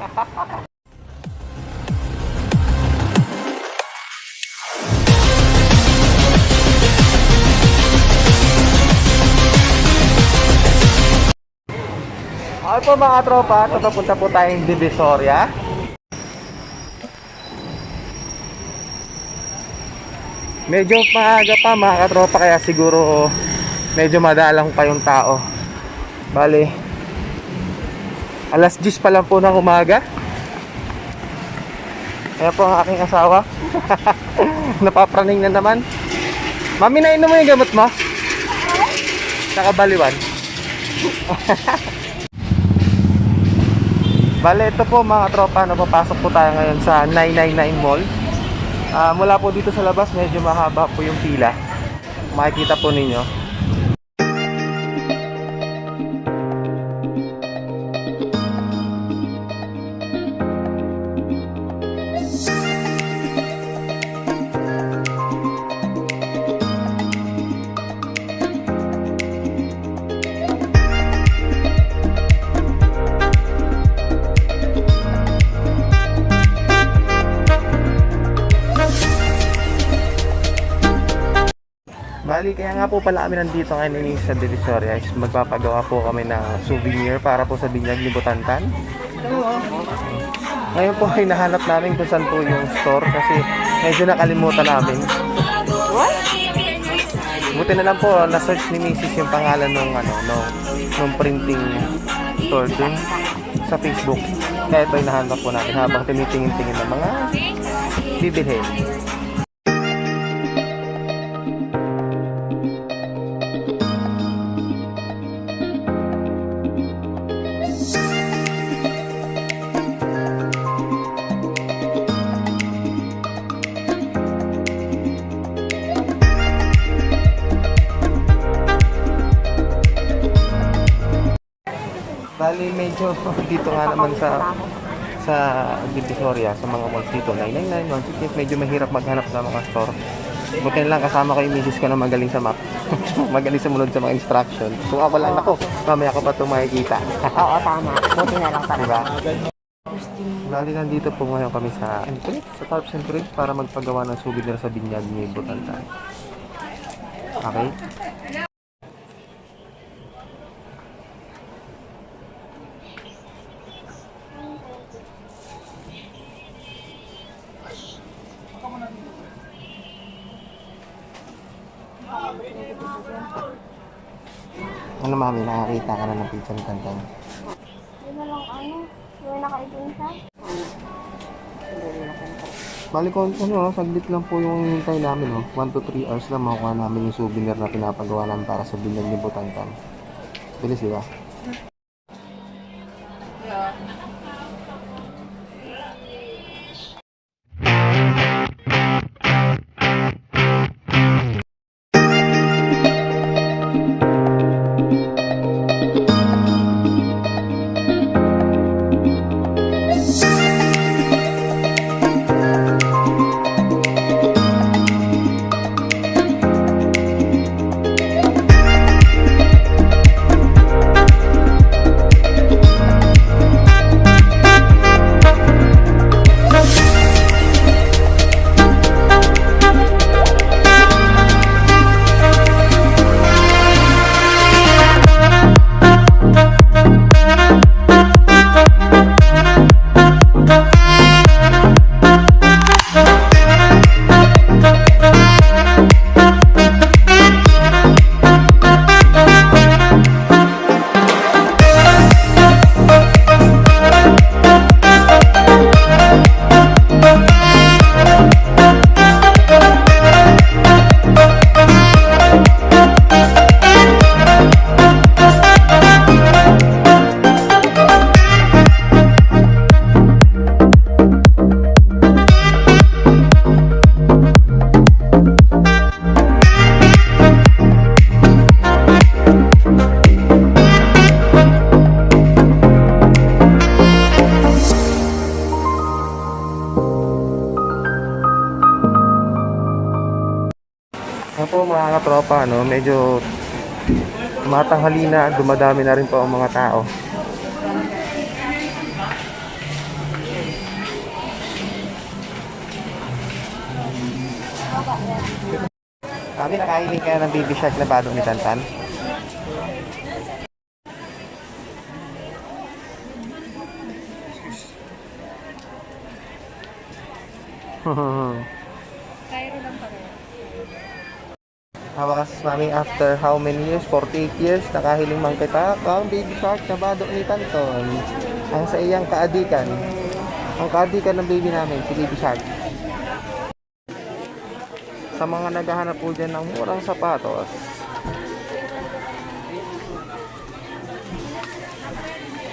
Okay po mga tropa, papunta po tayong Divisoria. Medyo maaga pa mga katropa, kaya siguro medyo madalang pa yung tao. Bale, alas 10 pa lang po ng umaga. Ayan po ang aking asawa. Napapraning na naman. Mami, nainom mo yung gamot mo? Nakabaliwan. Bale, ito po mga tropa, napapasok po tayo ngayon sa 999 Mall. Mula po dito sa labas, medyo mahaba po yung pila. Makikita po ninyo. Bali, kaya nga po pala kami nandito ngayon sa Divisoria is magpapagawa po kami ng souvenir para po sa binyag ni Butantan. Ngayon po ay nahanap namin kung saan po yung store kasi medyo nakalimutan namin. Buti na lang po, na-search ni Mrs. yung pangalan nung printing store dun sa Facebook. Kaya ito ay nahanap po natin habang tinitingin-tingin ng mga bibilhin. Bali, medyo dito nga naman sa Divisoria, sa mga malls dito, 999, 168, medyo mahirap maghanap ng mga store. Buti na lang kasama ko yung misis ko na magaling sa map. Magaling sumunod sa mga instruction. Kung ako lang ako, mamaya ko pa ito makikita. Oo, tama. Buti na lang talaga. Diba? Bali, nandito po ngayon kami sa Tarps and Cribs para magpagawa ng souvenir sa binyag ni Butantan. Okay? Ano mami, nakakita ka na ng pizza ni Tantan? Hindi na lang yung nakaipin siya. Bali ko, saglit lang po yung hintay namin, 1 to 3 hours lang makuha namin yung souvenir na pinapagawa namin para sa binyag ni Butantan. Bilis, di ba? Ano po mga katropa, medyo matanghali na, dumadami na rin po ang mga tao. Bobby, nakahiling ka ng Baby Shark na badong ni Tantan? Cairo lang pala. Hawakas mami after how many years? 48 years. Nakahiling man kita ang Baby Shark na badong ni Tanton. Ang sa iyang kaadikan. Ang kaadikan ng baby namin, si Baby Shark. Sa mga naghahanap po dyan ng murang sapatos,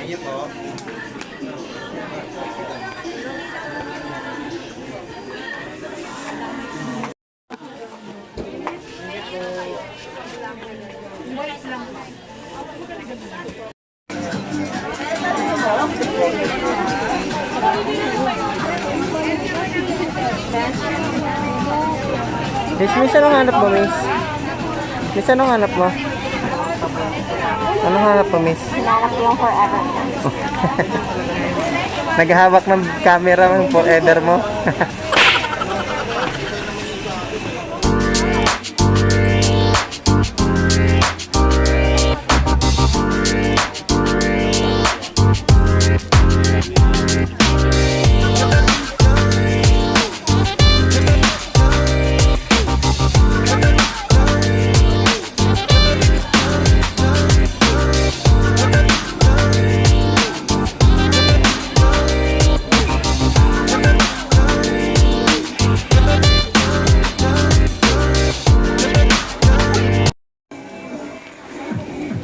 ayun po. Miss, anong hanap mo, Miss? Miss, anong hanap mo? Anong hanap mo, Miss? Hinanap ko yung forever. Naghahawak ng camera ng forever mo.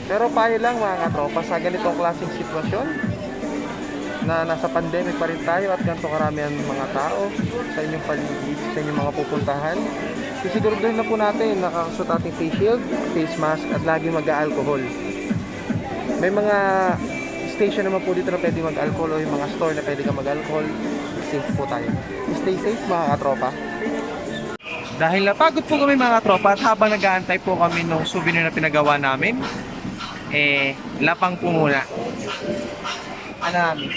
Pero payo lang mga katropa, sa ganitong klaseng sitwasyon na nasa pandemic pa rin tayo at ganito karamihan mga tao sa inyong paligid, sa inyong mga pupuntahan, sisiguraduhin na po natin nakakasuot ating face shield, face mask at lagi mag-alcohol. May mga station naman po dito na pwede mag-alcohol o yung mga store na pwede ka mag-alcohol. Safe po tayo. Stay safe mga katropa. Dahil napagod po kami mga katropa at habang nag-aantay po kami ng souvenir na pinagawa namin, lapang po muna. Ano namin?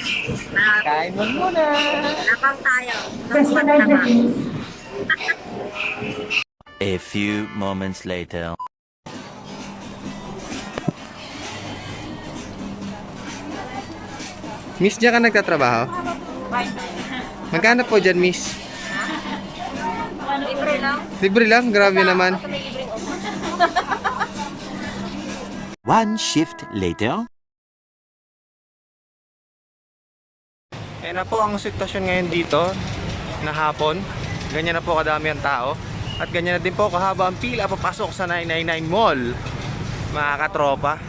Kain mo muna. Lapang tayo. Lapang. A few moments later. Miss, diyan ka nagtatrabaho? Magkano po dyan, Miss? Libre lang. Libre lang? Grabe naman. Basta may libreng upo. One shift later. Ayan na po ang sitwasyon ngayon dito na hapon. Ganyan na po kadami ang tao. At ganyan na din po kahaba ang pila papasok sa 999 Mall. Mga katropa.